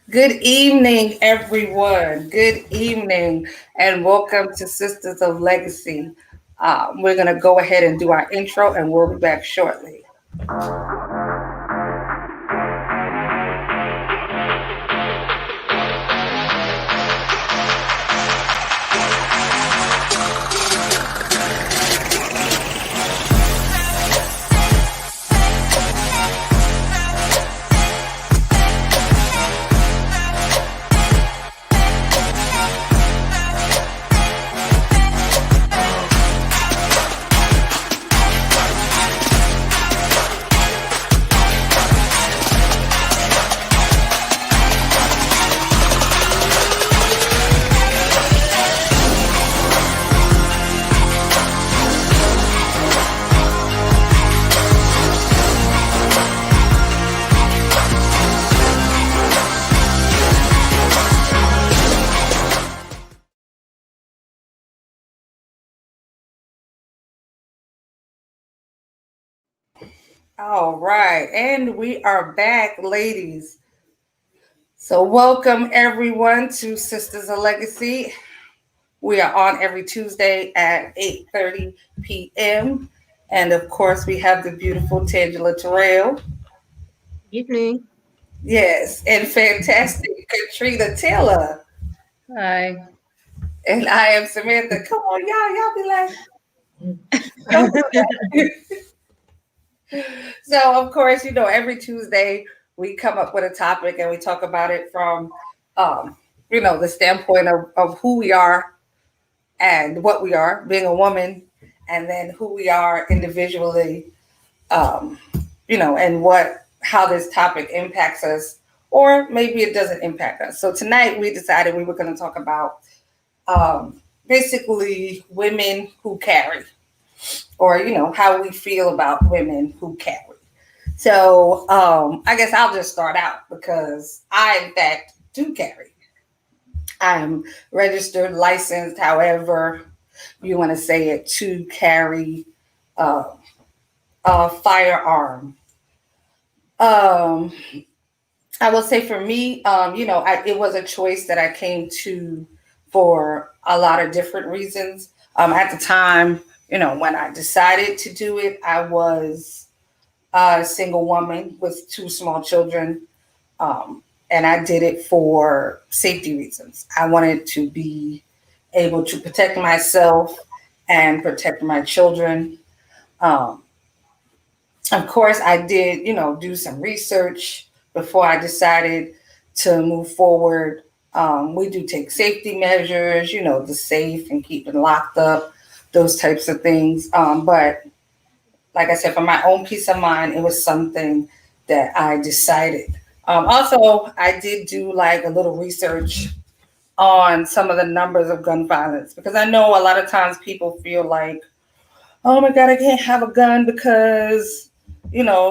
Good evening, everyone. Good evening, and welcome to Sisters of Legacy. We're going to go ahead and do our intro, and we'll be back shortly. All right, and we are back, ladies. So, welcome everyone to Sisters of Legacy. We are on every Tuesday at 8:30 p.m. And of course, we have the beautiful Tangela Terrell. Evening. Yes, and fantastic Katrina Taylor. Hi. And I am Samantha. Come on, y'all be like, don't do that. So, of course, every Tuesday we come up with a topic and we talk about it from, um, the standpoint of who we are and what we are, being a woman, and then who we are individually, um, and how this topic impacts us, or maybe it doesn't impact us. So tonight we decided we were going to talk about basically women who carry, or how we feel about women who carry. So I guess I'll just start out because I, in fact, do carry. I'm registered, licensed, however you want to say it, to carry uh, a firearm. Um, I will say for me, it was a choice that I came to for a lot of different reasons. At the time, when I decided to do it, I was a single woman with two small children. And I did it for safety reasons. I wanted to be able to protect myself and protect my children. Um, of course, I did, do some research before I decided to move forward. We do take safety measures, the safe and keeping locked up, those types of things. But like I said, for my own peace of mind, it was something that I decided. Also, I did do like a little research on some of the numbers of gun violence because I know a lot of times people feel like, oh my God, I can't have a gun because,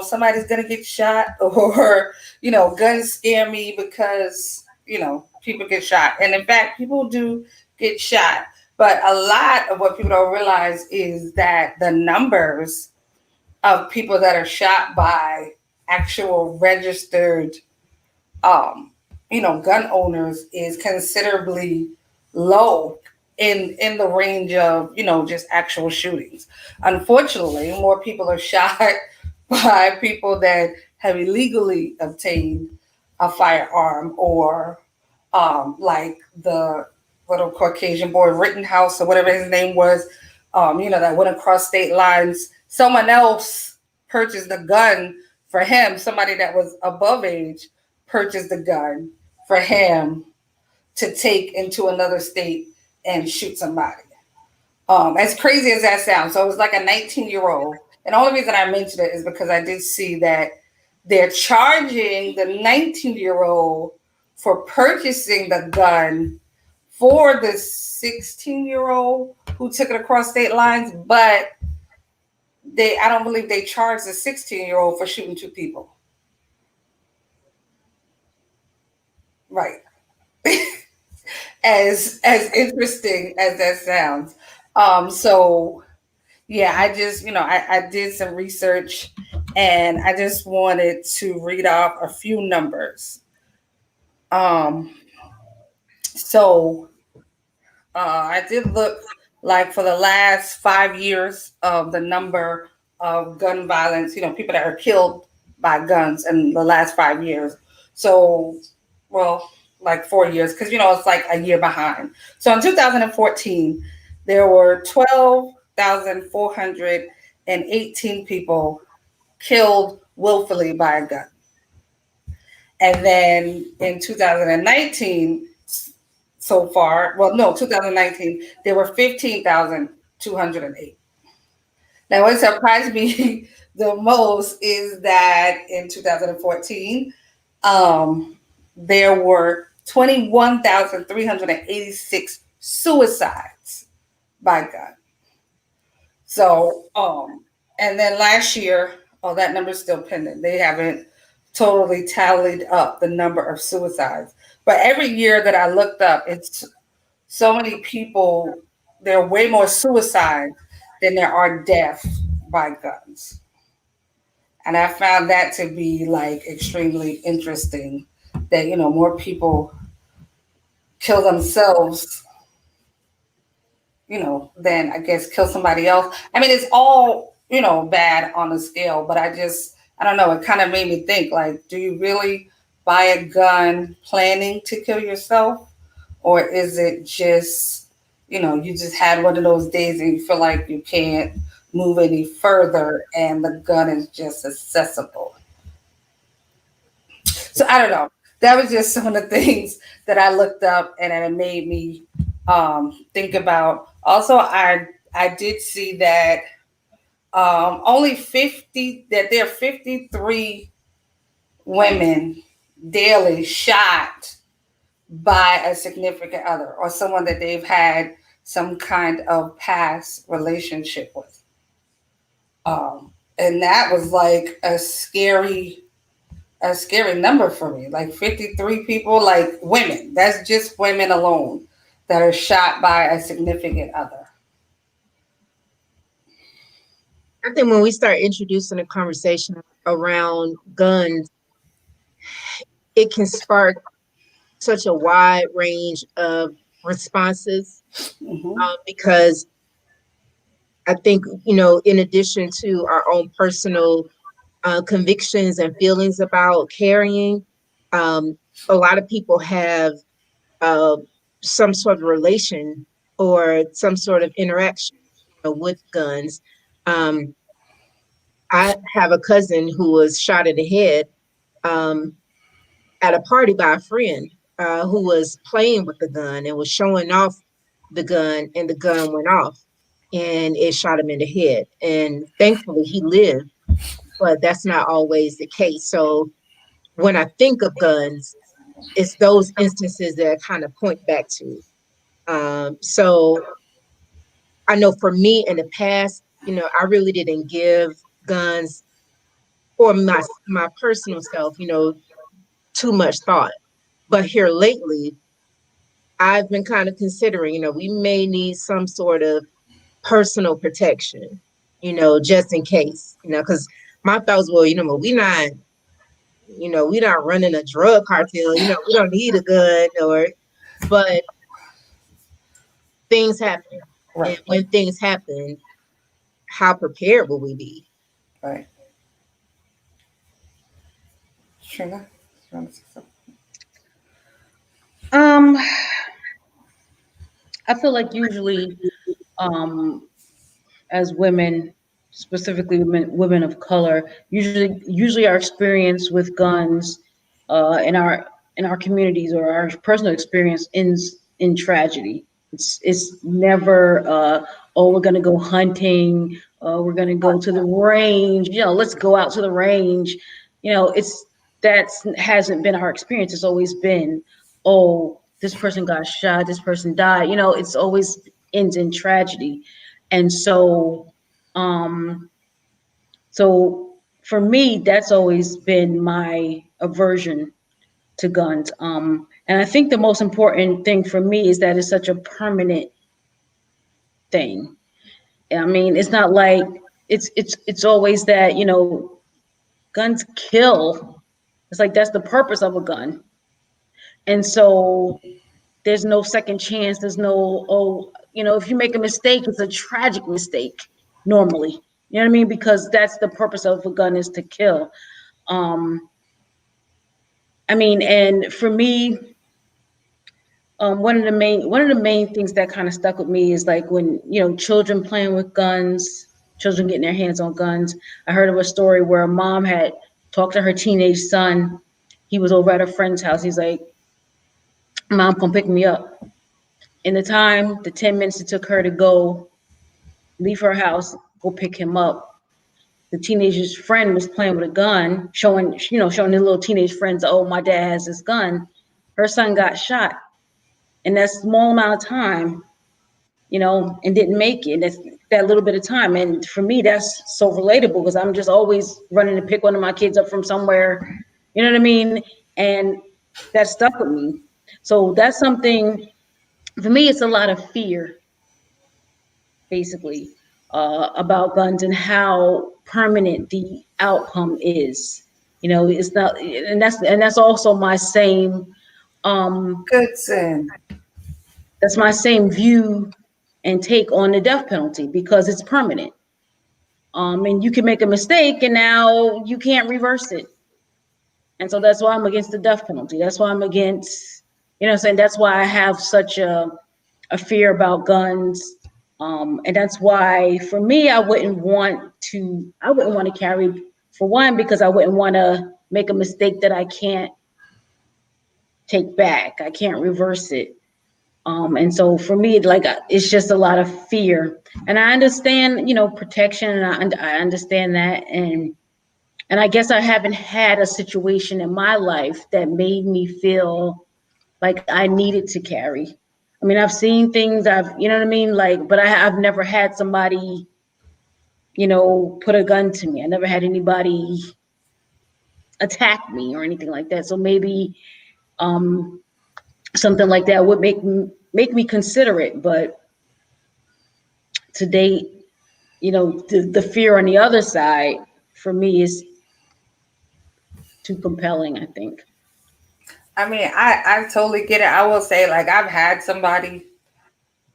somebody's going to get shot, or, guns scare me because, people get shot. And in fact, people do get shot. But a lot of what people don't realize is that the numbers of people that are shot by actual registered, um, gun owners is considerably low in the range of just actual shootings. Unfortunately, more people are shot by people that have illegally obtained a firearm, or like the little Caucasian boy Rittenhouse or whatever his name was, that went across state lines. Someone else purchased a gun for him. Somebody that was above age purchased a gun for him to take into another state and shoot somebody. As crazy as that sounds, so it was like a 19-year-old. And the only reason I mentioned it is because I did see that they're charging the 19-year-old for purchasing the gun for the 16-year-old who took it across state lines, but I don't believe they charged the 16-year-old for shooting two people. Right. As interesting as that sounds. So yeah, I just, I did some research and I just wanted to read off a few numbers. Um, so I did look like for the last 5 years of the number of gun violence, people that are killed by guns in the last 5 years. So, well, like 4 years, because it's like a year behind. So in 2014, there were 12,418 people killed willfully by a gun. And then in 2019, so far, well, no, 2019, there were 15,208. Now, what surprised me the most is that in 2014, there were 21,386 suicides by gun. So, and then last year, oh, that number's still pending. They haven't totally tallied up the number of suicides. But every year that I looked up, it's so many people, there are way more suicides than there are deaths by guns. And I found that to be like extremely interesting that, more people kill themselves, than I guess kill somebody else. I mean, it's all, bad on the scale, but I don't know, it kind of made me think like, do you really buy a gun planning to kill yourself? Or is it just, you just had one of those days and you feel like you can't move any further and the gun is just accessible? So I don't know. That was just some of the things that I looked up and it made me think about. Also, I did see that that there are 53 women daily shot by a significant other or someone that they've had some kind of past relationship with. And that was like a scary number for me. Like 53 people, like women. That's just women alone that are shot by a significant other. I think when we start introducing a conversation around guns, it can spark such a wide range of responses Hmm. because I think, in addition to our own personal convictions and feelings about carrying, um, a lot of people have uh, some sort of relation or some sort of interaction with guns. Um, I have a cousin who was shot in the head um, at a party by a friend who was playing with the gun and was showing off the gun, and the gun went off and it shot him in the head. And thankfully, he lived, but that's not always the case. So when I think of guns, it's those instances that I kind of point back to. So I know for me in the past, I really didn't give guns or my personal self, too much thought. But here lately, I've been kind of considering, we may need some sort of personal protection, just in case, because my thoughts were, we not running a drug cartel, we don't need a gun but things happen. And Right, when things happen, how prepared will we be? right. Trina, you want to say something? Um, I feel like usually, um, as women, specifically women of color, usually our experience with guns, in our communities or our personal experience ends in tragedy. It's never, oh, we're gonna go hunting, we're gonna go to the range, let's go out to the range. That's hasn't been our experience. It's always been, oh, this person got shot, this person died. It's always ends in tragedy. And um, so for me, that's always been my aversion to guns. And I think the most important thing for me is that it's such a permanent thing. I mean, it's not like it's always that, guns kill. It's like that's the purpose of a gun, And so there's no second chance. There's no, oh, if you make a mistake, it's a tragic mistake normally. You know what I mean? Because that's the purpose of a gun, is to kill. Um, and for me, one of the main things that kind of stuck with me is like when children playing with guns, children getting their hands on guns. I heard of a story where a mom had talked to her teenage son. He was over at a friend's house. He's like, "Mom, come pick me up." In the 10 minutes it took her to go leave her house, go pick him up, the teenager's friend was playing with a gun, showing the little teenage friends, "Oh, my dad has this gun." Her son got shot in that small amount of time, and didn't make it. That's that little bit of time. And for me, that's so relatable because I'm just always running to pick one of my kids up from somewhere. You know what I mean? And that stuck with me. So that's something, for me, it's a lot of fear, basically, about guns and how permanent the outcome is. It's not, and that's also my same, Goodson. that's my same view and take on the death penalty, because it's permanent. And you can make a mistake and now you can't reverse it. And so that's why I'm against the death penalty. That's why I'm against, what I'm saying? That's why I have such a fear about guns. And that's why, for me, I wouldn't want to carry, for one, because I wouldn't want to make a mistake that I can't take back. I can't reverse it. And so for me, like, it's just a lot of fear. And I understand, protection, and I understand that. And I guess I haven't had a situation in my life that made me feel like I needed to carry. I've seen things, you know what I mean? Like, but I've never had somebody, put a gun to me. I never had anybody attack me or anything like that. So maybe something like that would make me consider it. But to date, the fear on the other side for me is too compelling, I think. I totally get it. I will say, like, I've had somebody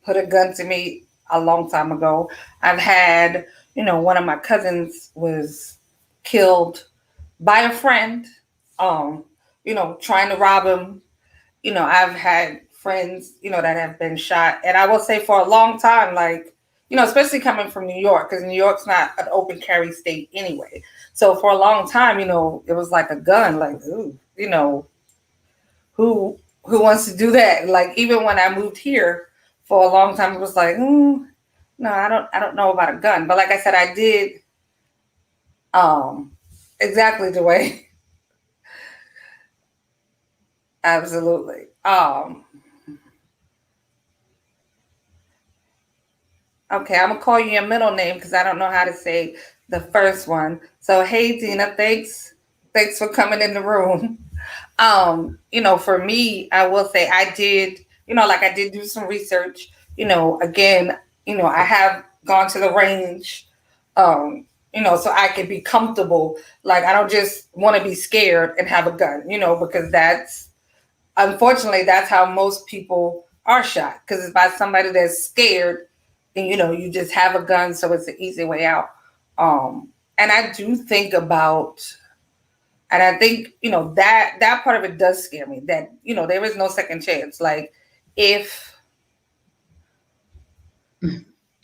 put a gun to me a long time ago. I've had, one of my cousins was killed by a friend, trying to rob him. I've had friends, that have been shot. And I will say, for a long time, like, especially coming from New York, because New York's not an open carry state anyway. So for a long time, it was like a gun, like, ooh, who wants to do that? Like, even when I moved here, for a long time, it was like, no, I don't know about a gun. But like I said, I did exactly the way. Absolutely. Okay, I'm gonna call you your middle name because I don't know how to say the first one. So hey Dina, thanks for coming in the room. For me, I will say I did, like, I did do some research. Again, I have gone to the range, so I can be comfortable. Like, I don't just want to be scared and have a gun, because unfortunately, that's how most people are shot, because it's by somebody that's scared, and you just have a gun, so it's an easy way out. And I do think about, and I think that part of it does scare me. That there is no second chance. Like, if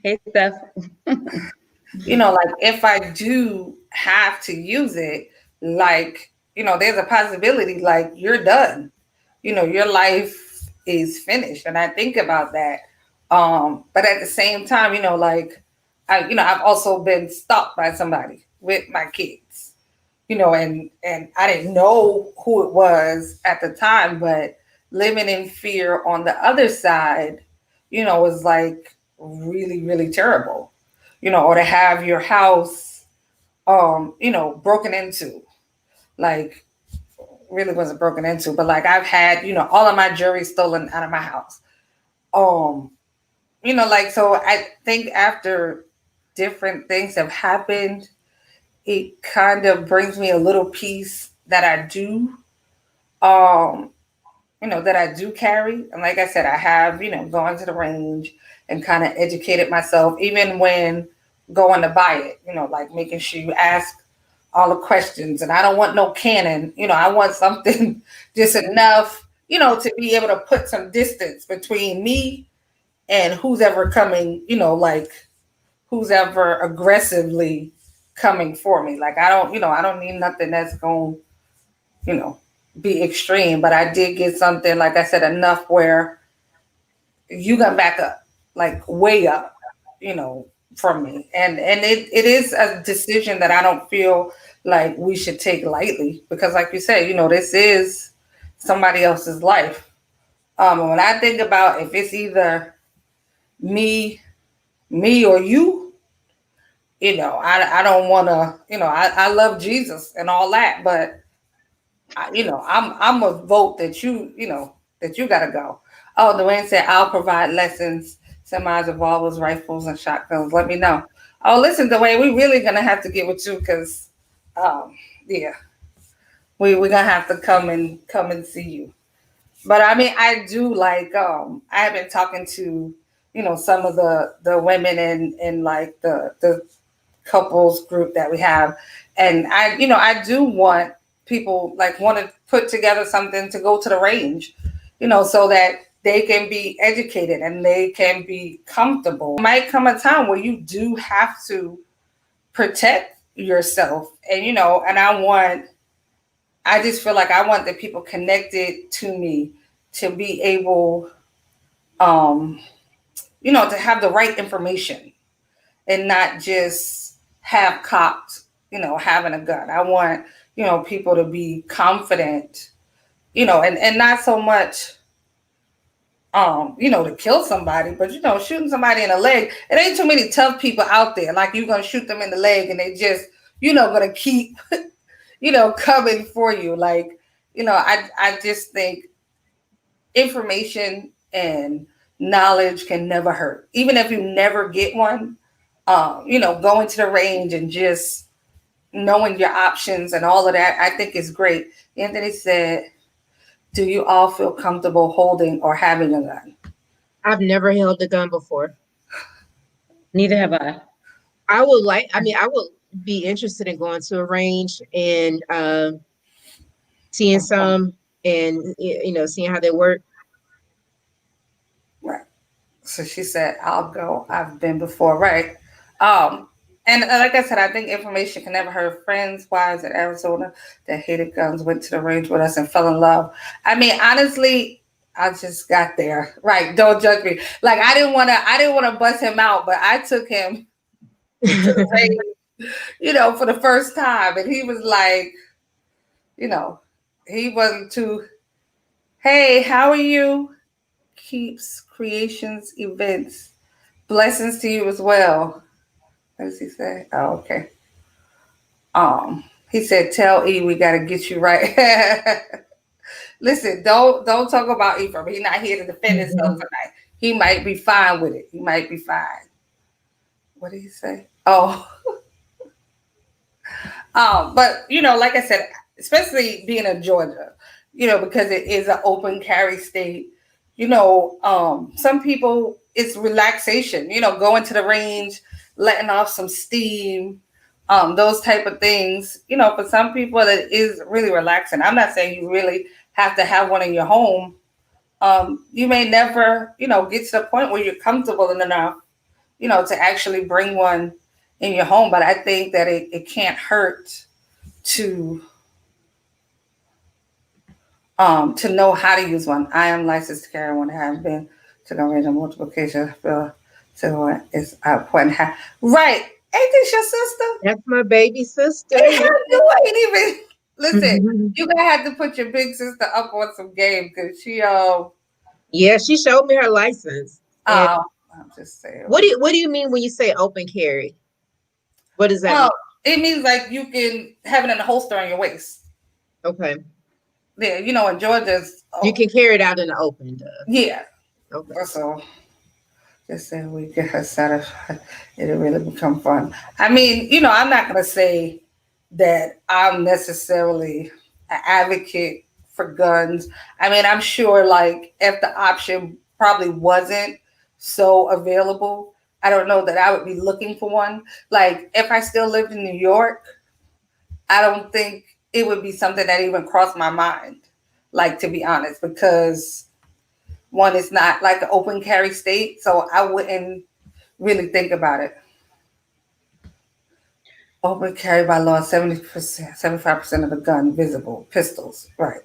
Hey, Steph. like, if I do have to use it, like, there's a possibility, like, you're done. Your life is finished. And I think about that. But at the same time, like, I've also been stalked by somebody with my kids, and I didn't know who it was at the time, but living in fear on the other side, was like really, really terrible, or to have your house, broken into, like, really wasn't broken into, but like, I've had, all of my jewelry stolen out of my house. Um, like, so I think after different things have happened, it kind of brings me a little peace that I do, um, that I do carry. And like I said, I have, gone to the range and kind of educated myself, even when going to buy it, like making sure you ask all the questions. And I don't want no cannon, I want something just enough, to be able to put some distance between me and who's ever coming, like who's ever aggressively coming for me. Like I don't need nothing that's going, you know, be extreme, but I did get something, like I said, enough where you got back up, like way up, from me. And it is a decision that I don't feel like we should take lightly because like you said, this is somebody else's life. And when I think about if it's either me, or you, I don't want to, I love Jesus and all that, but I'm a vote that that you gotta go. Oh, Dwayne said I'll provide lessons, semis, revolvers, rifles, and shotguns. Let me know. Oh, listen, Dwayne, we really gonna have to get with you because, yeah, we're gonna have to come and see you. But I mean, I do like. I've been talking to, some of the women in like the couples group that we have, and I do want people like want to put together something to go to the range, so that they can be educated and they can be comfortable. Might come a time where you do have to protect yourself, and I just feel like I want the people connected to me to be able, to have the right information and not just have cops, having a gun. I want, people to be confident, and not so much, to kill somebody, but shooting somebody in the leg. It ain't too many tough people out there. Like you're gonna shoot them in the leg and they just, gonna keep, coming for you. Like, I just think information and knowledge can never hurt. Even if you never get one, going to the range and just knowing your options and all of that, I think is great. Anthony said, do you all feel comfortable holding or having a gun? I've never held a gun before. Neither have I. I would be interested in going to a range and seeing some and, seeing how they work. Right. So she said, I'll go. I've been before. Right. And like I said, I think information can never hurt. Friends, wives in Arizona that hated guns went to the range with us and fell in love. I mean, honestly, I just got there. Right. Don't judge me. Like I didn't want to bust him out, but I took him to the range, for the first time. And he was like, he wasn't too, hey, how are you? Keeps creations events. Blessings to you as well. What does he say? Oh, okay. He said, tell E we gotta get you right. Listen, don't talk about Ephraim. He's not here to defend himself tonight. He might be fine with it. He might be fine. What did he say? Oh. But like I said, especially being in Georgia, because it is an open carry state, some people it's relaxation, going to the range, letting off some steam, those type of things. For some people it is really relaxing. I'm not saying you really have to have one in your home. You may never, get to the point where you're comfortable enough, to actually bring one in your home. But I think that it can't hurt to know how to use one. I am licensed to carry one. I have been to the range on multiple occasions. So it's important. Right. Ain't this your sister? That's my baby sister. You ain't even listen. You're gonna have to put your big sister up on some game because she yeah, she showed me her license. I'm just saying. What do you mean when you say open carry? What does that mean? It means like you can have it in a holster on your waist. Okay. Yeah, in Georgia's you can carry it out in the open. Yeah. Okay. So just say we get her satisfied. It'll really become fun. I mean, I'm not gonna say that I'm necessarily an advocate for guns. I mean, I'm sure like if the option probably wasn't so available, I don't know that I would be looking for one. Like if I still lived in New York, I don't think it would be something that even crossed my mind. Like to be honest, because one is not like an open carry state, so I wouldn't really think about it. Open carry by law, 70%, 75% of the gun visible pistols. Right.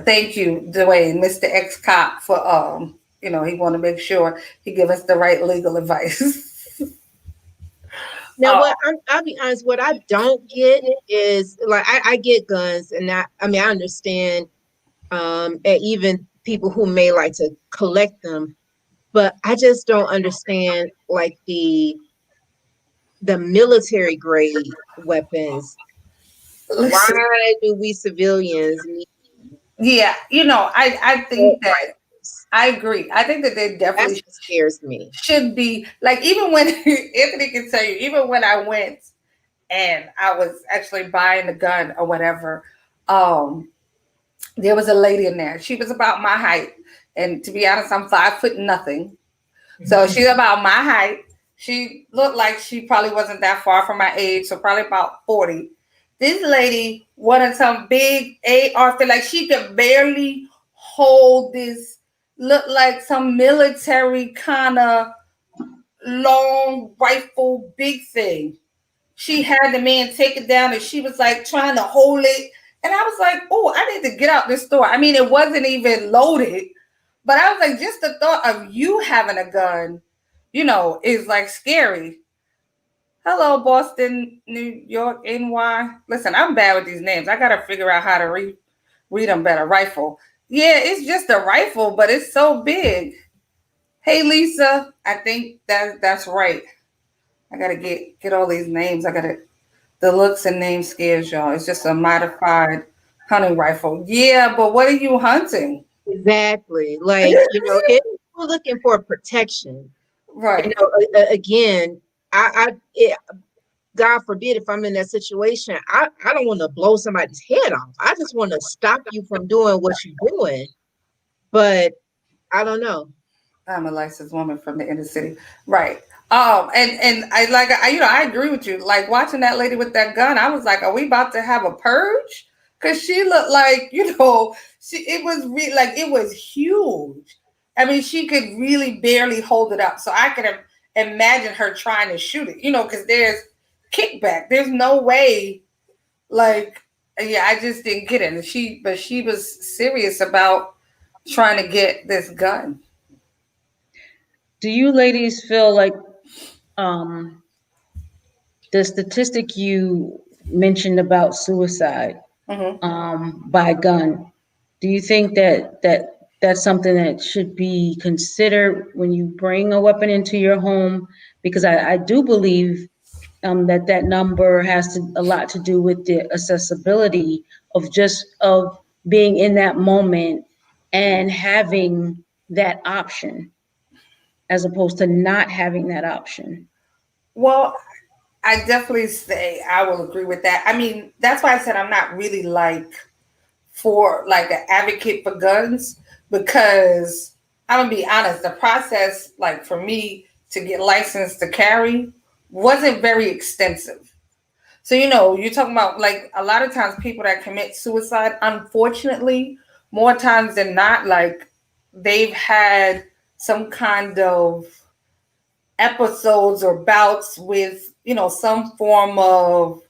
Thank you, Dwayne, Mr. Ex Cop, for he want to make sure he give us the right legal advice. Now, I'll be honest, what I don't get is like I get guns, and I mean I understand, and even people who may like to collect them, but I just don't understand like the military grade weapons. Listen, Why do we civilians need yeah, I assault think that rifles? I agree. I think that they That's definitely what scares me. should be like even when Anthony can tell you, even when I went and I was actually buying a gun or whatever, um, there was a lady in there. She was about my height. And to be honest, I'm 5 foot nothing. So she's about my height. She looked like she probably wasn't that far from my age, so probably about 40. This lady wanted some big AR, feel like she could barely hold this, look like some military kind of long rifle, big thing. She had the man take it down and she was like trying to hold it. And I was like, oh, I need to get out this store. I mean, it wasn't even loaded, but I was like, just the thought of you having a gun, is like scary. Hello, Boston, New York, NY. Listen, I'm bad with these names. I got to figure out how to read them better. Rifle. Yeah, it's just a rifle, but it's so big. Hey, Lisa, I think that's right. I gotta get all these names. I gotta the looks and name scares y'all. It's just a modified hunting rifle. Yeah, but what are you hunting? Exactly. Like, if we're looking for protection, Right. again, God forbid if I'm in that situation, I don't want to blow somebody's head off. I just want to stop you from doing what you're doing. But I don't know. I'm a licensed woman from the inner city. Right. And I agree with you. Like watching that lady with that gun, I was like, are we about to have a purge? Because she looked like, it was like it was huge. I mean, she could really barely hold it up. So I could imagine her trying to shoot it, because there's kickback. There's no way, like, yeah, I just didn't get it. But she was serious about trying to get this gun. Do you ladies feel like um, the statistic you mentioned about suicide Mm-hmm. by gun? Do you think that's something that should be considered when you bring a weapon into your home? Because I do believe that number has a lot to do with the accessibility of being in that moment and having that option as opposed to not having that option. Well, I definitely say I will agree with that. I mean, that's why I said I'm not really like for like an advocate for guns because I'm gonna be honest, the process like for me to get licensed to carry wasn't very extensive. So you're talking about like a lot of times people that commit suicide, unfortunately, more times than not, like they've had some kind of episodes or bouts with some form of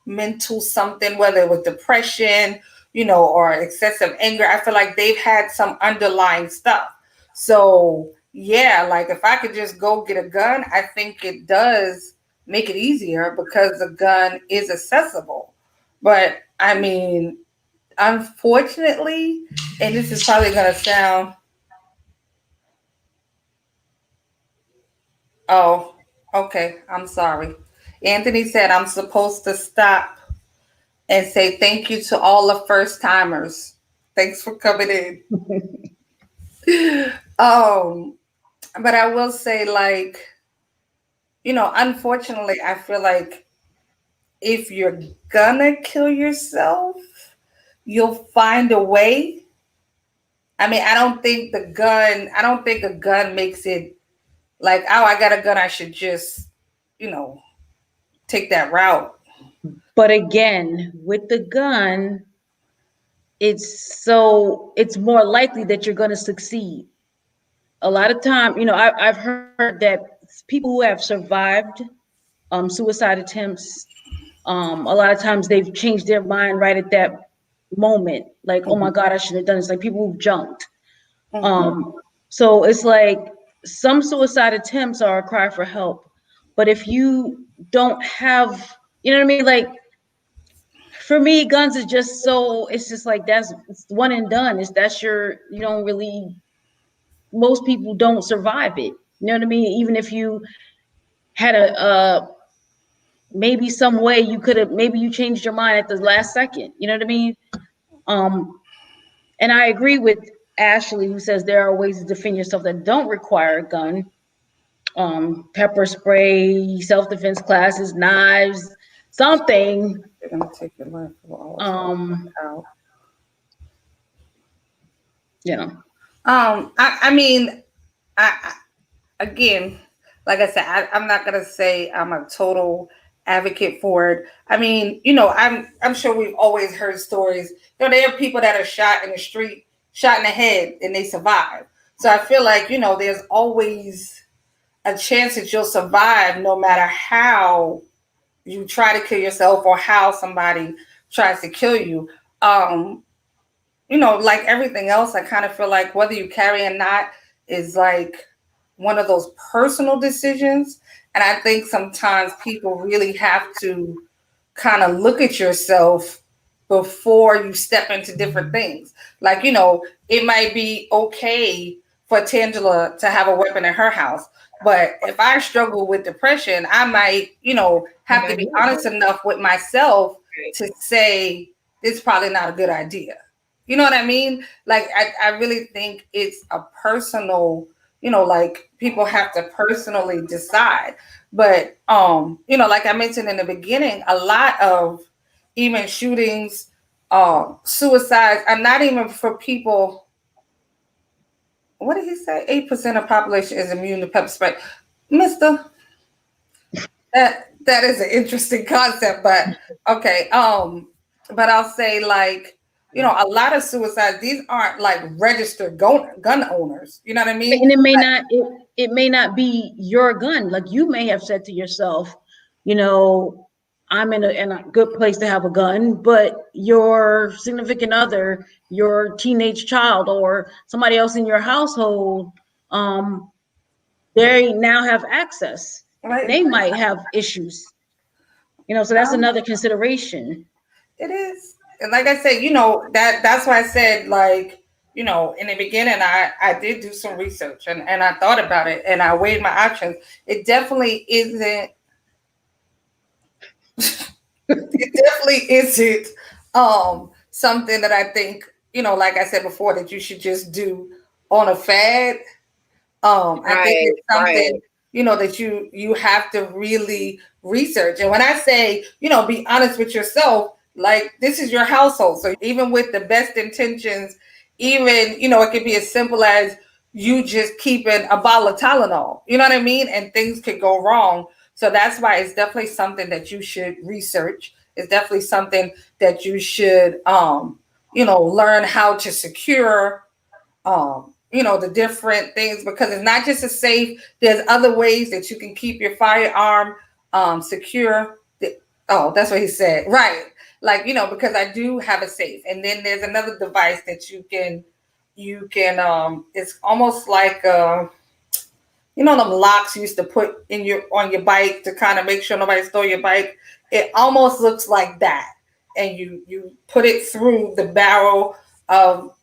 mental something, whether it was depression, or excessive anger. I feel like they've had some underlying stuff. So yeah, like if I could just go get a gun, I think it does make it easier because the gun is accessible. But I mean, unfortunately, and this is probably going to sound, oh, okay. I'm sorry. Anthony said I'm supposed to stop and say thank you to all the first timers. Thanks for coming in. But I will say, like, unfortunately, I feel like if you're gonna kill yourself, you'll find a way. I mean, I don't think a gun makes it like, oh, I got a gun, I should just, you know, take that route. But again, with the gun, it's more likely that you're going to succeed. A lot of time, I've heard that people who have survived suicide attempts, a lot of times they've changed their mind right at that moment. Like, oh my God, I should have done this. Like people who've jumped. So it's like some suicide attempts are a cry for help. But if you don't have, you know what I mean? Like for me, guns is just so, it's just like it's one and done. You don't really, most people don't survive it. You know what I mean? Even if you had maybe some way you could have, maybe you changed your mind at the last second. You know what I mean? And I agree with Ashley, who says there are ways to defend yourself that don't require a gun. Pepper spray, self-defense classes, knives, something. They're gonna take your life out. You know. I mean, again, like I said, I'm not gonna say I'm a total advocate for it. I mean, I'm sure we've always heard stories. There are people that are shot in the street, shot in the head, and they survive. So I feel like, there's always a chance that you'll survive no matter how you try to kill yourself or how somebody tries to kill you. Like everything else, I kind of feel like whether you carry or not is like one of those personal decisions. And I think sometimes people really have to kind of look at yourself before you step into different things. Like, it might be okay for Tangela to have a weapon in her house. But if I struggle with depression, I might, have to be honest enough with myself to say it's probably not a good idea. You know what I mean? Like, I really think it's a personal, like people have to personally decide. But, like I mentioned in the beginning, a lot of even shootings, suicides are not even for people. What did he say? 8% of population is immune to pepper spray. Mister, that is an interesting concept, but okay. But I'll say like, a lot of suicides, these aren't like registered gun owners. You know what I mean? And it may not be your gun. Like you may have said to yourself, I'm in a good place to have a gun, but your significant other, your teenage child, or somebody else in your household, they now have access. Right. They might have issues. So that's another consideration. It is. And like I said, that's why I said, like, in the beginning, I did do some research and I thought about it and I weighed my options. It definitely isn't. It definitely isn't something that I think, like I said before, that you should just do on a fad. I think it's something, that you have to really research. And when I say, be honest with yourself, like this is your household. So even with the best intentions, even, it could be as simple as you just keeping a bottle of Tylenol, you know what I mean? And things could go wrong. So that's why it's definitely something that you should research. It's definitely something that you should, learn how to secure, the different things, because it's not just a safe. There's other ways that you can keep your firearm secure. That's what he said. Right. Like, because I do have a safe. And then there's another device that you can, it's almost like, them locks you used to put on your bike to kind of make sure nobody stole your bike. It almost looks like that. And you put it through the barrel of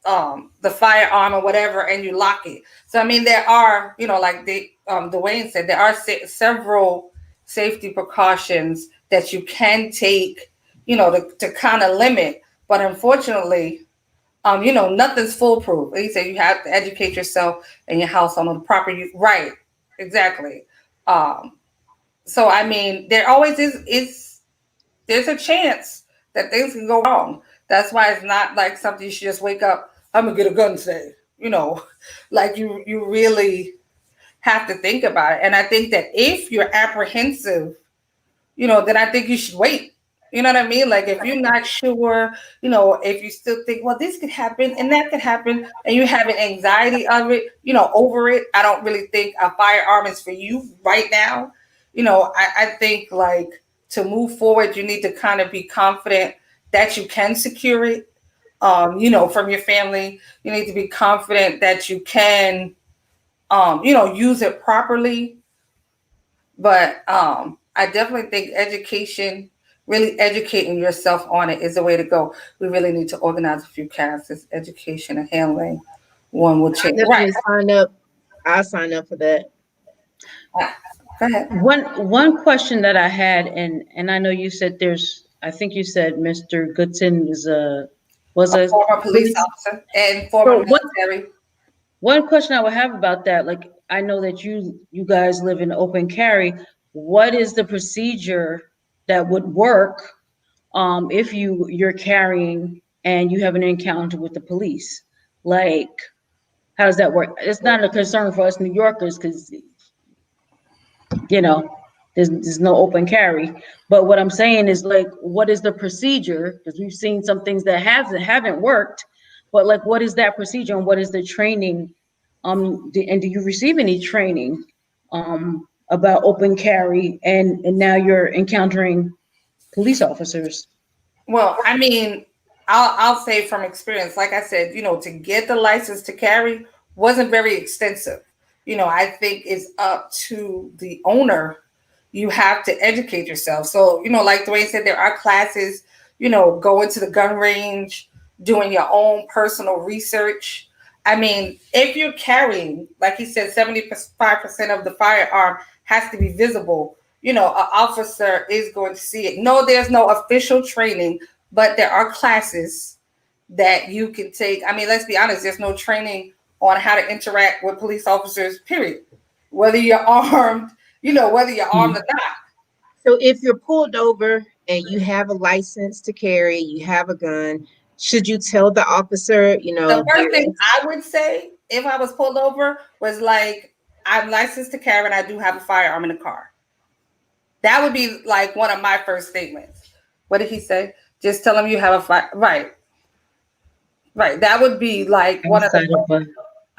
the firearm or whatever, and you lock it. So, I mean, there are, like Dwayne said, there are several safety precautions that you can take, to kind of limit. But unfortunately, nothing's foolproof. He said you have to educate yourself and your house on the proper use. Right. Exactly. So, I mean, there always is there's a chance that things can go wrong. That's why it's not like something you should just wake up, I'm gonna get a gun today. Like you really have to think about it. And I think that if you're apprehensive, then I think you should wait. You know what I mean? Like if you're not sure, if you still think, well, this could happen and that could happen, and you have an anxiety of it, over it, I don't really think a firearm is for you right now. I think like to move forward, you need to kind of be confident that you can secure it, from your family. You need to be confident that you can, use it properly. But I definitely think education, really educating yourself on it is the way to go. We really need to organize a few classes, education and handling. One will change. Definitely Right. sign up. I'll sign up for that. Go ahead. One question that I had, and I know you said I think you said Mr. Goodson was A a former police officer and former So military. one question I would have about that, like I know that you guys live in open carry. What is the procedure that would work if you're carrying and you have an encounter with the police? Like, how does that work? It's not a concern for us New Yorkers because you know there's no open carry. But what I'm saying is like, what is the procedure? Because we've seen some things that haven't worked, but like, what is that procedure and what is the training? And do you receive any training about open carry and now you're encountering police officers? Well, I mean, I'll say from experience, like I said, to get the license to carry wasn't very extensive. I think it's up to the owner. You have to educate yourself. So, like Dwayne said, there are classes, go into the gun range, doing your own personal research. I mean, if you're carrying, like he said, 75% of the firearm has to be visible. An officer is going to see it. No, there's no official training, but there are classes that you can take. I mean, let's be honest, there's no training on how to interact with police officers, period. Whether you're armed, whether you're armed or not. So if you're pulled over and you have a license to carry, you have a gun, should you tell the officer, The first thing I would say if I was pulled over was like, I'm licensed to carry and I do have a firearm in the car. That would be like one of my first statements. What did he say? Just tell him you have a fire. Right. Right. That would be like one of the.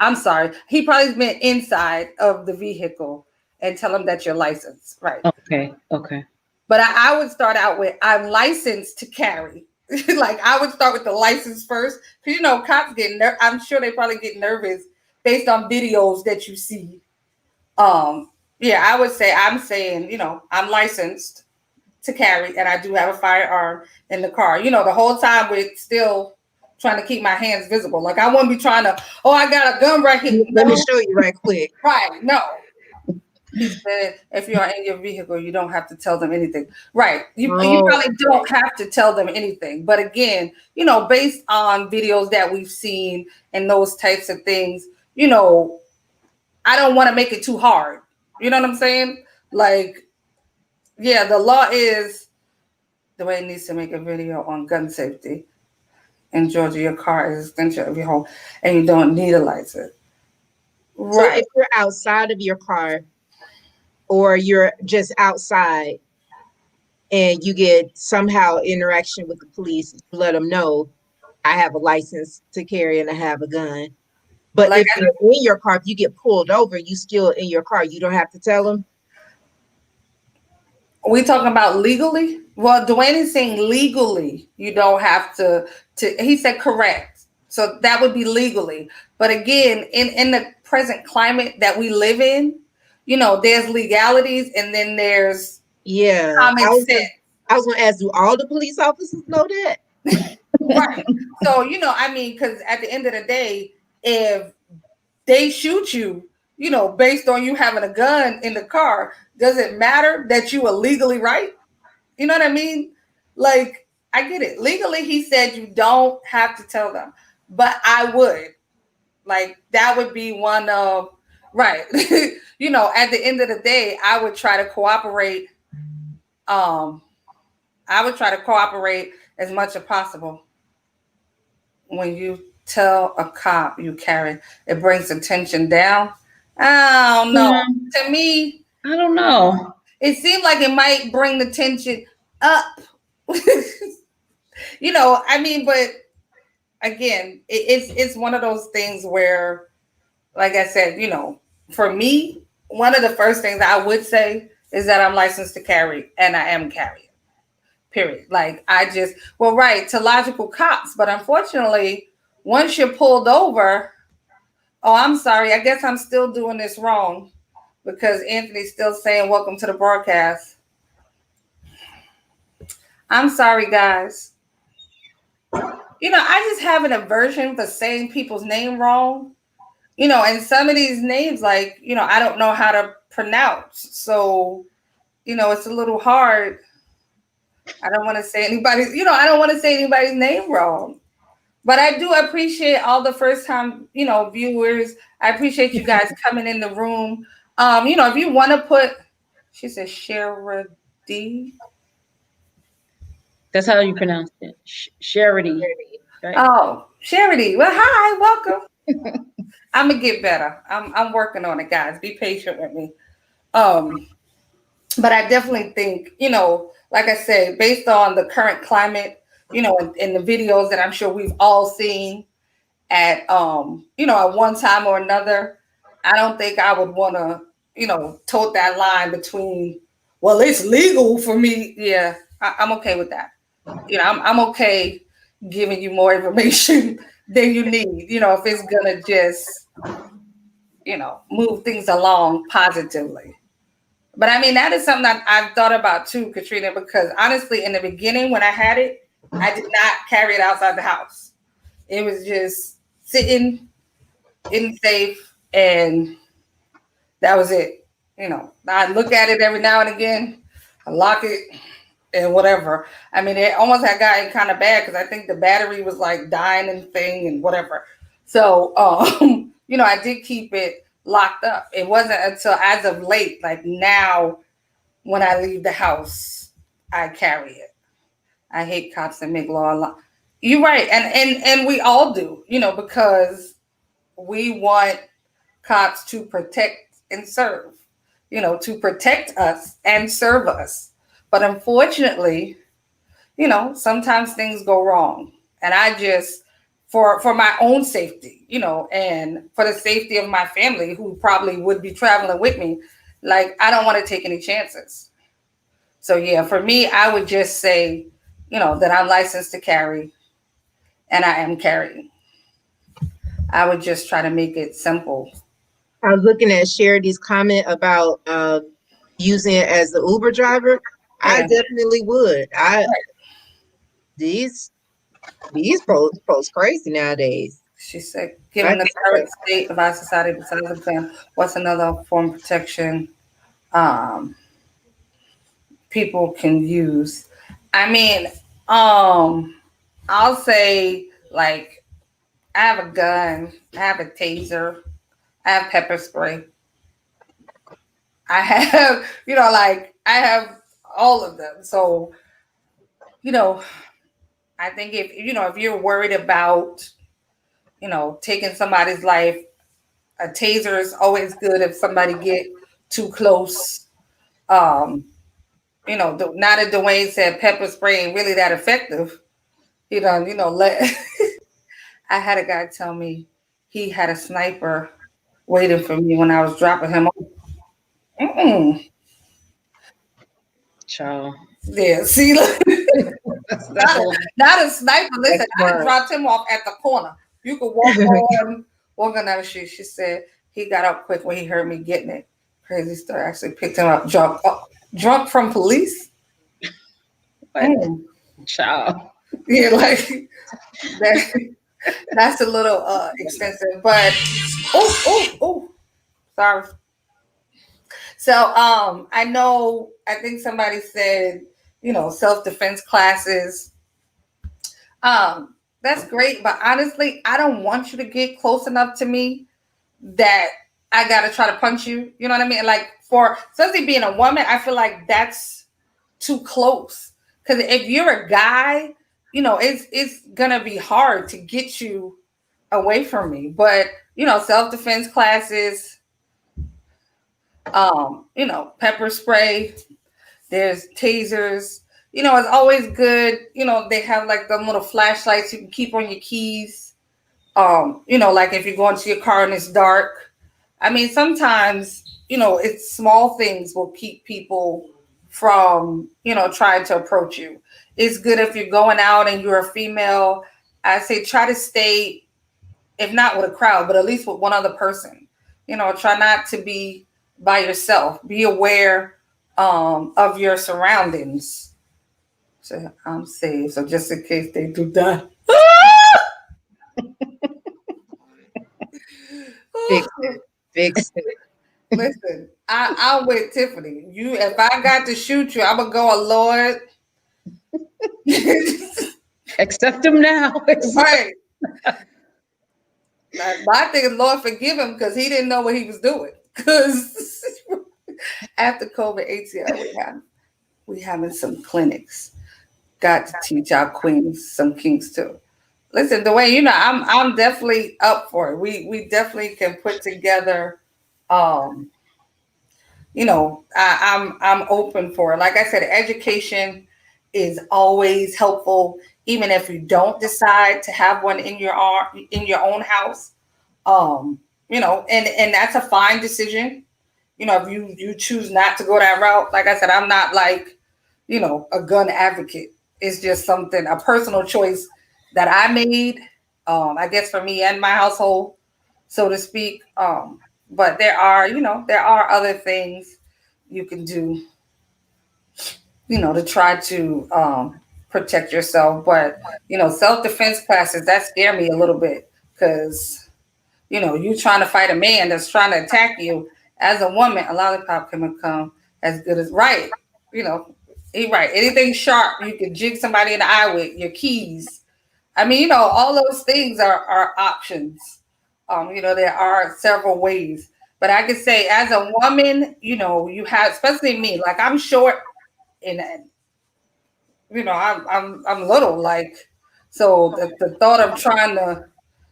I'm sorry. He probably meant inside of the vehicle and tell him that you're licensed. Right. Okay. But I would start out with, I'm licensed to carry. Like I would start with the license first. Because, cops I'm sure they probably get nervous based on videos that you see. Yeah, I would say, I'm saying, I'm licensed to carry and I do have a firearm in the car. The whole time we're still trying to keep my hands visible. Like I wouldn't be trying to, I got a gun right here. Let me show you right quick. Right. No. He said, if you're in your vehicle, you don't have to tell them anything. Right. You probably don't have to tell them anything. But again, based on videos that we've seen and those types of things, I don't want to make it too hard. You know what I'm saying? Like, yeah, the law is the way it needs to make a video on gun safety. In Georgia, your car is an extension of your home and you don't need a license. Right. So if you're outside of your car or you're just outside and you get somehow interaction with the police, you let them know I have a license to carry and I have a gun. But like if you're in your car, if you get pulled over, you still in your car, you don't have to tell them? We talking about legally? Well, Dwayne is saying legally, you don't have to he said correct. So that would be legally. But again, in the present climate that we live in, there's legalities and then there's common sense. I was going to ask, do all the police officers know that? Right. So, because at the end of the day, if they shoot you, based on you having a gun in the car, does it matter that you are legally right? You know what I mean? Like, I get it. Legally, he said you don't have to tell them, but I would. Like, that would be one of, right. At the end of the day, I would try to cooperate. I would try to cooperate as much as possible. when you tell a cop you carry, it brings the tension down. I don't know. To me, I don't know. it seemed like it might bring the tension up. I mean, but again, it's one of those things where, like I said, for me, one of the first things I would say is that I'm licensed to carry and I am carrying. Period. Like right, to logical cops, but unfortunately, once you're pulled over, oh, I'm sorry, I guess I'm still doing this wrong because Anthony's still saying welcome to the broadcast. I'm sorry, guys. I just have an aversion for saying people's name wrong. And some of these names, like, I don't know how to pronounce. So, it's a little hard. I don't want to say I don't want to say anybody's name wrong. But I do appreciate all the first time, viewers. I appreciate you guys coming in the room. If you want to put, she said Charity. That's how you pronounce it. Charity. Right? Oh, Charity. Well, hi, welcome. I'm gonna get better. I'm working on it, guys. Be patient with me. But I definitely think, like I said, based on the current climate, in the videos that I'm sure we've all seen at at one time or another, I don't think I would want to, tote that line between, well, it's legal for me. Yeah, I'm okay with that. I'm okay giving you more information than you need, if it's gonna just, move things along positively. But I mean, that is something that I've thought about too, Katrina, because honestly, in the beginning when I had it, I did not carry it outside the house. It was just sitting in safe, and that was it. I look at it every now and again, I lock it, and whatever. I mean, it almost had gotten kind of bad because I think the battery was like dying and thing and whatever. So, I did keep it locked up. It wasn't until as of late, like now, when I leave the house, I carry it. I hate cops that make law. You're right, and we all do, because we want cops to protect and serve, to protect us and serve us. But unfortunately, sometimes things go wrong, and I just for my own safety, and for the safety of my family who probably would be traveling with me, like I don't want to take any chances. So yeah, for me, I would just say, that I'm licensed to carry and I am carrying. I would just try to make it simple. I was looking at Charity's comment about using it as the Uber driver. Yeah. I definitely would. These folks crazy nowadays. She said, given the current state of our society, besides the plan, what's another form of protection people can use? I mean, I'll say, like, I have a gun, I have a taser, I have pepper spray. I have, I have all of them. So, I think if you're worried about, taking somebody's life, a taser is always good if somebody get too close. Now that Dwayne said pepper spray ain't really that effective, let. I had a guy tell me he had a sniper waiting for me when I was dropping him off. Child. Yeah, see, not a sniper. Listen, I dropped him off at the corner. You could walk on down the street. She said he got up quick when he heard me getting it. Crazy story. Actually picked him up drunk from police. Child. Yeah, like that's a little expensive, but oh, sorry. So I think somebody said, self-defense classes. That's great, but honestly, I don't want you to get close enough to me that I gotta try to punch you. You know what I mean? Like, for especially being a woman, I feel like that's too close. Because if you're a guy, it's gonna be hard to get you away from me. But self-defense classes, pepper spray, there's tasers. It's always good. They have like the little flashlights you can keep on your keys. Like if you go into your car and it's dark. I mean, sometimes, it's small things will keep people from, trying to approach you. It's good if you're going out and you're a female. I say try to stay, if not with a crowd, but at least with one other person. Try not to be by yourself. Be aware of your surroundings. So I'm safe. So just in case they do that. Fix Listen, I'm with Tiffany. If I got to shoot you, I'm gonna go, Lord. Accept him now. Right. My thing is, Lord, forgive him because he didn't know what he was doing. Because after COVID-19, we having some clinics. Got to teach our queens some kinks too. Listen, Dwayne, I'm definitely up for it. We definitely can put together. I'm open for it. Like I said, education is always helpful, even if you don't decide to have one in your own house. And that's a fine decision. If you choose not to go that route, like I said, I'm not like, a gun advocate. It's just a personal choice that I made, I guess for me and my household, so to speak. But there are other things you can do, to try to protect yourself. But, self-defense classes, that scare me a little bit because, you trying to fight a man that's trying to attack you. As a woman, a lollipop can become as good as right. Right. Anything sharp, you can jig somebody in the eye with your keys. I mean, all those things are options. There are several ways. But I could say as a woman, you have, especially me, like I'm short and, I'm little, like, so the thought of trying to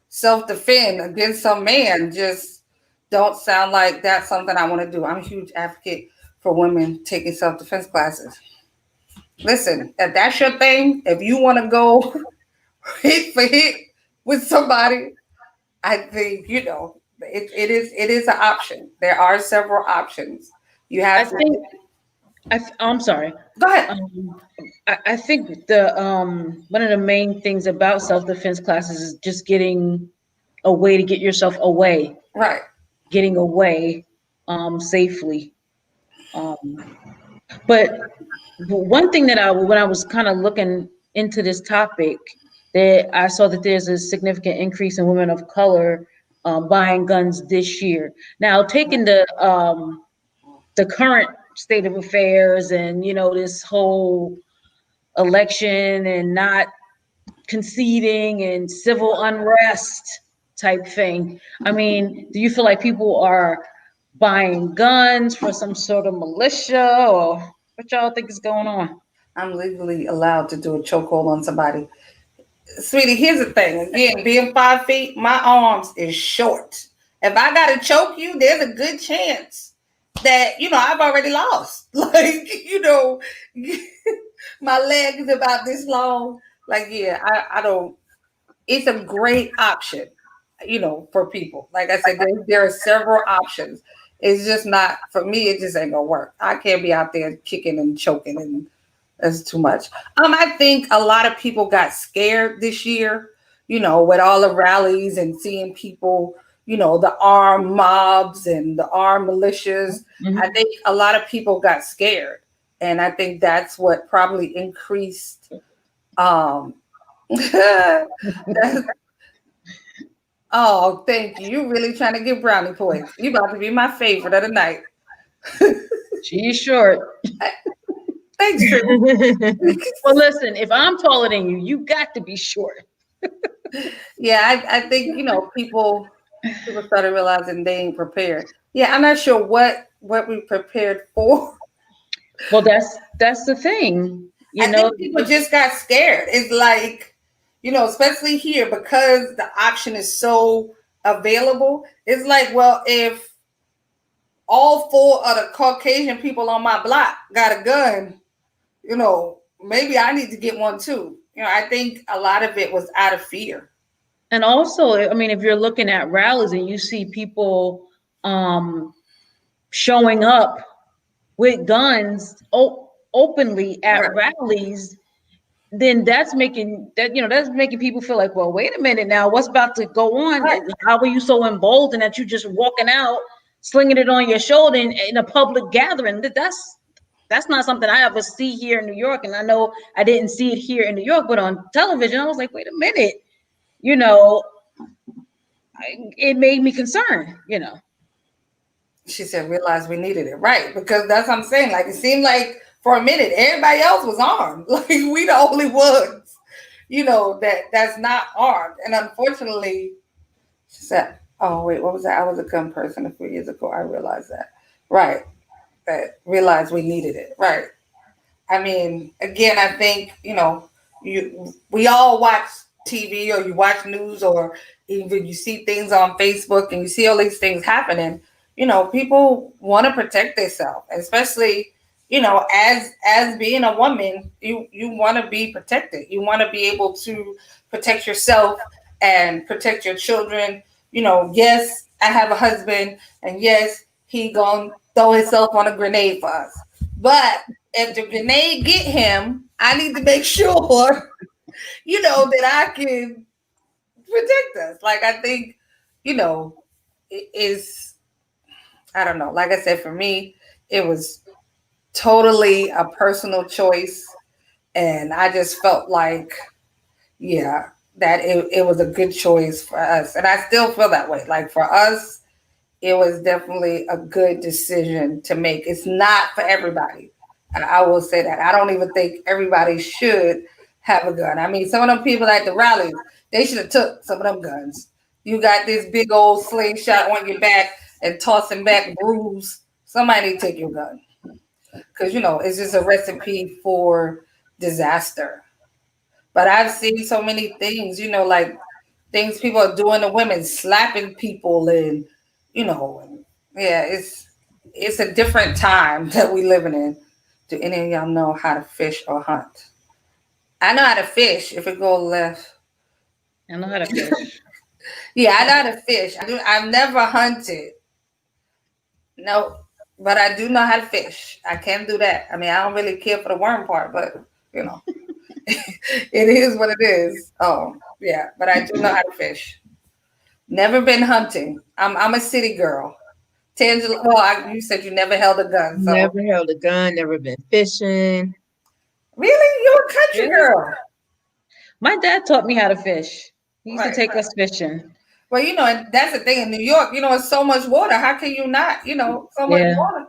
self-defend against some man just don't sound like that's something I want to do. I'm a huge advocate for women taking self-defense classes. Listen, if that's your thing, if you want to go hit for hit with somebody, I think it is an option. There are several options. You have I'm sorry. Go ahead. I think the one of the main things about self-defense classes is just getting a way to get yourself away. Right. Getting away safely. But one thing that when I was kind of looking into this topic, that I saw that there's a significant increase in women of color buying guns this year. Now, taking the current state of affairs and this whole election and not conceding and civil unrest type thing. I mean, do you feel like people are buying guns for some sort of militia, or what y'all think is going on? I'm legally allowed to do a chokehold on somebody. Sweetie, here's the thing. Again, being 5 feet, my arms is short. If I gotta choke you, there's a good chance that I've already lost. Like, my leg is about this long. Like, yeah, I don't. It's a great option, for people. Like I said, there are several options. It's just not for me. It just ain't gonna work. I can't be out there kicking and choking, and that's too much. I think a lot of people got scared this year, with all the rallies and seeing people, the armed mobs and the armed militias. Mm-hmm. I think a lot of people got scared, and I think that's what probably increased. Oh, thank you. You really trying to get brownie points. You about to be my favorite of the night. She's short. Thanks. Well, listen, if I'm taller than you, you got to be short. Yeah, I think people started realizing they ain't prepared. Yeah, I'm not sure what we prepared for. Well, that's the thing. You I know, think people just got scared. It's like, especially here because the option is so available. It's like, well, if all four of the Caucasian people on my block got a gun, maybe I need to get one too. I think a lot of it was out of fear. and also, I mean, if you're looking at rallies and you see people showing up with guns openly at Right. rallies, then that's making people feel like, well, wait a minute now, what's about to go on? Right. How are you so emboldened that you just walking out, slinging it on your shoulder in a public gathering? That's not something I ever see here in New York, and I know I didn't see it here in New York, but on television, I was like, wait a minute, you know, it made me concerned. She said, realize we needed it. Right. Because that's what I'm saying. Like, it seemed like for a minute, everybody else was armed. Like, we the only ones, that's not armed. And unfortunately, she said, oh, wait, what was that? I was a gun person a few years ago. I realized that. Right. That realized we needed it. Right. I mean, again, I think, we all watch TV or you watch news or even you see things on Facebook and you see all these things happening. People want to protect themselves, especially, as being a woman, you want to be protected. You want to be able to protect yourself and protect your children. Yes, I have a husband, and yes, he gonna throw himself on a grenade for us. But if the grenade get him, I need to make sure, that I can protect us. Like, I think, it is, I don't know. Like I said, for me, it was totally a personal choice. And I just felt like, yeah, that it was a good choice for us. And I still feel that way. Like, for us, it was definitely a good decision to make. It's not for everybody. And I will say that. I don't even think everybody should have a gun. I mean, some of them people at the rallies, they should have took some of them guns. You got this big old slingshot on your back and tossing back bruise. Somebody need to take your gun. Because, it's just a recipe for disaster. But I've seen so many things, like things people are doing to women, slapping people and, yeah, it's a different time that we living in. Do any of y'all know how to fish or hunt? I know how to fish if it goes left. I know how to fish. Yeah, I know how to fish. I've never hunted. No, but I do know how to fish. I can do that. I mean, I don't really care for the worm part, but it is what it is. Oh, yeah, but I do know how to fish. Never been hunting. I'm a city girl. Tangela, well, you said you never held a gun, so Never held a gun, never been fishing. really, you're a country Really? girl. My dad taught me how to fish. He used to Right. take us fishing. Well, and that's the thing in New York. It's so much water. How can you not? So much Yeah. water.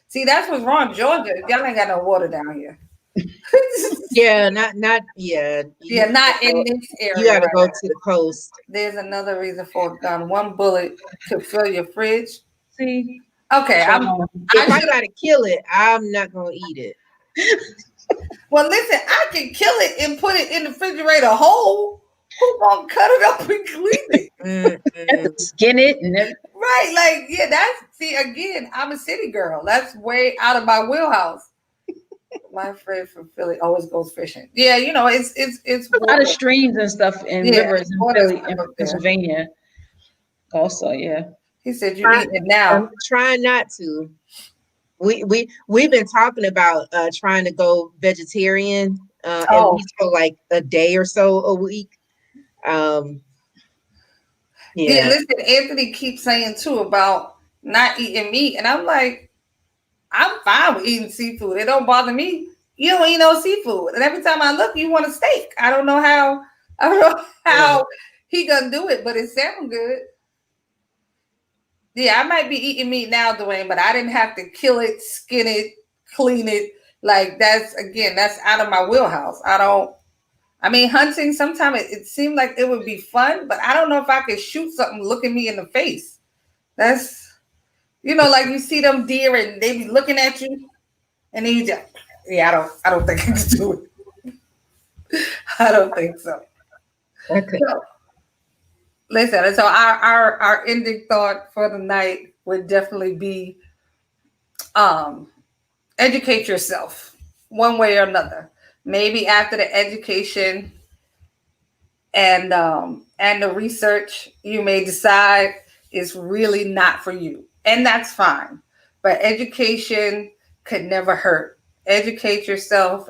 See, that's what's wrong, Georgia. Y'all ain't got no water down here. Yeah, not yeah. Yeah, not in this area. You got to right go now. to the coast. There's another reason for a gun. One bullet could fill your fridge. See, Okay, If I gotta kill it, I'm not gonna eat it. well, listen, I can kill it and put it in the refrigerator whole. Who gonna cut it up and clean it? Mm-mm. skin it and everything. Right, like, yeah, again, I'm a city girl. That's way out of my wheelhouse. My friend from Philly always goes fishing. Yeah, it's A lot of streams and stuff and Yeah, rivers in water's Philly and up there. Pennsylvania. Also, yeah. He said you eat it now. I'm trying not to. We've been talking about trying to go vegetarian at least for like a day or so a week. Yeah, listen, Anthony keeps saying too about not eating meat, and I'm like, I'm fine with eating seafood. It don't bother me. You don't eat no seafood, and every time I look, you want a steak. I don't know how he gonna do it, but it sounds good. Yeah, I might be eating meat now, Dwayne, but I didn't have to kill it, skin it, clean it. Like that's out of my wheelhouse. I mean, hunting, sometimes it seemed like it would be fun, but I don't know if I could shoot something looking me in the face. That's, like you see them deer and they be looking at you and then you just, yeah, I don't think I can do it. I don't think so. Okay. So, listen, so our ending thought for the night would definitely be um educate yourself one way or another. Maybe after the education and the research, you may decide it's really not for you, and that's fine. But education could never hurt. Educate yourself,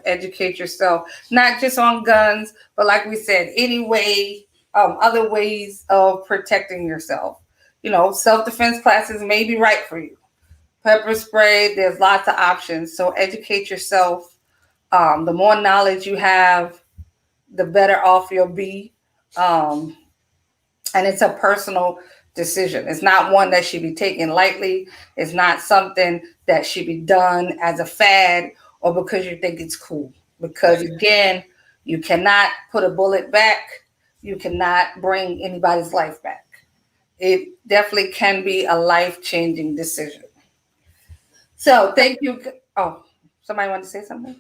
not just on guns, but like we said, any way, other ways of protecting yourself. You know, self-defense classes may be right for you. Pepper spray, there's lots of options. So educate yourself. The more knowledge you have, the better off you'll be. Um, and it's a personal decision. It's not one that should be taken lightly. It's not something that should be done as a fad or because you think it's cool. Because again, you cannot put a bullet back. You cannot bring anybody's life back. It definitely can be a life-changing decision. So thank you. Oh, somebody want to say something?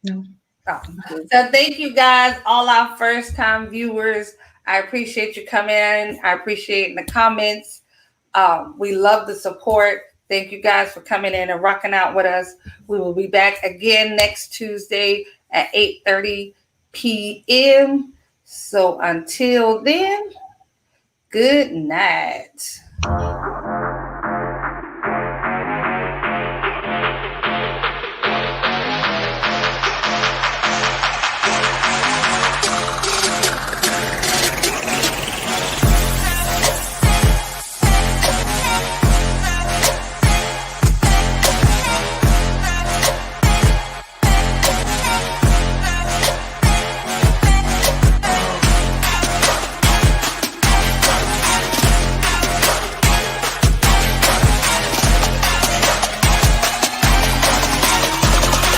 No. Oh. So thank you guys, all our first time viewers. I appreciate you coming in. I appreciate the comments. We love the support. Thank you guys for coming in and rocking out with us. We will be back again next Tuesday at 8:30 p.m. So until then, good night.